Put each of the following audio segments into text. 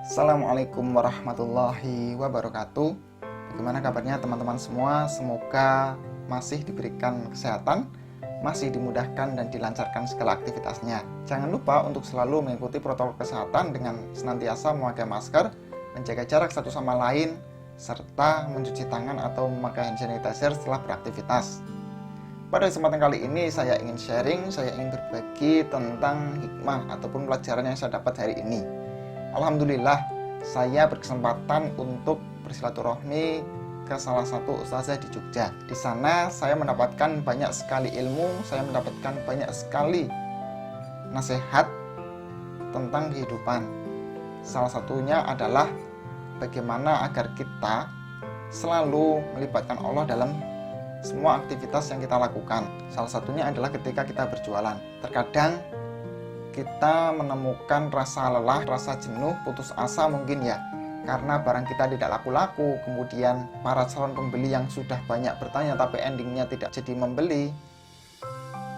Assalamualaikum warahmatullahi wabarakatuh. Bagaimana kabarnya teman-teman semua? Semoga masih diberikan kesehatan, masih dimudahkan dan dilancarkan segala aktivitasnya. Jangan lupa untuk selalu mengikuti protokol kesehatan dengan senantiasa memakai masker, menjaga jarak satu sama lain, serta mencuci tangan atau memakai hand sanitizer setelah beraktivitas. Pada kesempatan kali ini saya ingin sharing, saya ingin berbagi tentang hikmah ataupun pelajaran yang saya dapat hari ini. Alhamdulillah, saya berkesempatan untuk bersilaturahmi ke salah satu ustazah di Jogja. Di sana saya mendapatkan banyak sekali ilmu, saya mendapatkan banyak sekali nasihat tentang kehidupan. Salah satunya adalah bagaimana agar kita selalu melibatkan Allah dalam semua aktivitas yang kita lakukan. Salah satunya adalah ketika kita berjualan. Terkadang kita menemukan rasa lelah, rasa jenuh, putus asa mungkin ya, karena barang kita tidak laku-laku, kemudian para calon pembeli yang sudah banyak bertanya tapi endingnya tidak jadi membeli,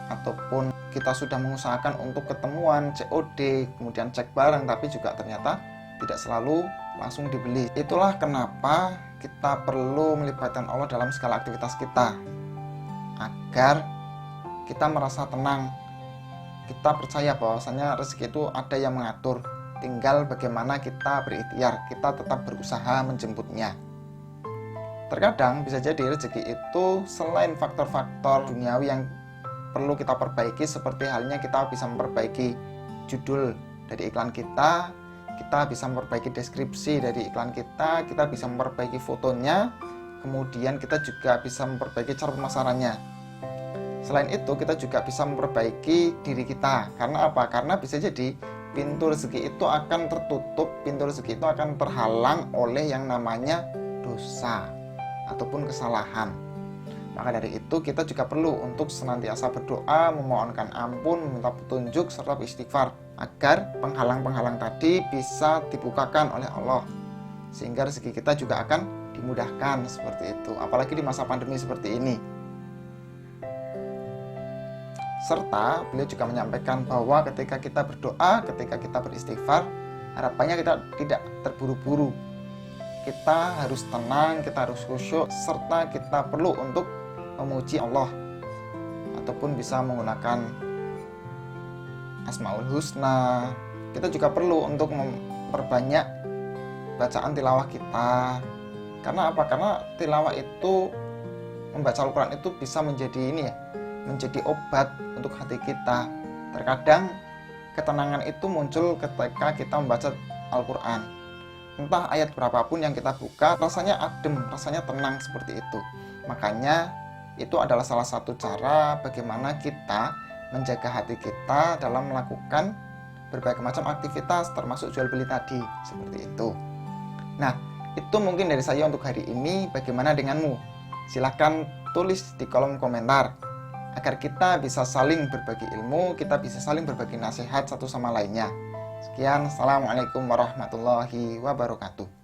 ataupun kita sudah mengusahakan untuk ketemuan COD, kemudian cek barang tapi juga ternyata tidak selalu langsung dibeli. Itulah kenapa kita perlu melibatkan Allah dalam segala aktivitas kita, agar kita merasa tenang. Kita percaya bahwasanya rezeki itu ada yang mengatur, tinggal bagaimana kita berikhtiar, kita tetap berusaha menjemputnya. Terkadang bisa jadi rezeki itu selain faktor-faktor duniawi yang perlu kita perbaiki, seperti halnya kita bisa memperbaiki judul dari iklan kita bisa memperbaiki deskripsi dari iklan kita bisa memperbaiki fotonya, kemudian kita juga bisa memperbaiki cara pemasarannya. Selain itu, kita juga bisa memperbaiki diri kita. Karena apa? Karena bisa jadi pintu rezeki itu akan tertutup, pintu rezeki itu akan terhalang oleh yang namanya dosa ataupun kesalahan. Maka dari itu kita juga perlu untuk senantiasa berdoa, memohonkan ampun, meminta petunjuk, serta beristighfar agar penghalang-penghalang tadi bisa dibukakan oleh Allah, sehingga rezeki kita juga akan dimudahkan seperti itu, apalagi di masa pandemi seperti ini. Serta beliau juga menyampaikan bahwa ketika kita berdoa, ketika kita beristighfar, harapannya kita tidak terburu-buru. Kita harus tenang, kita harus khusyuk, serta kita perlu untuk memuji Allah, ataupun bisa menggunakan Asmaul Husna. Kita juga perlu untuk memperbanyak bacaan tilawah kita. Karena apa? Karena tilawah itu, membaca Al-Quran itu bisa menjadi obat untuk hati kita. Terkadang ketenangan itu muncul ketika kita membaca Al-Quran. Entah ayat berapapun yang kita buka, rasanya adem, rasanya tenang seperti itu. Makanya itu adalah salah satu cara bagaimana kita menjaga hati kita dalam melakukan berbagai macam aktivitas, termasuk jual beli tadi, seperti itu. Nah, itu mungkin dari saya untuk hari ini. Bagaimana denganmu? Silahkan tulis di kolom komentar, agar kita bisa saling berbagi ilmu, kita bisa saling berbagi nasihat satu sama lainnya. Sekian, Assalamualaikum warahmatullahi wabarakatuh.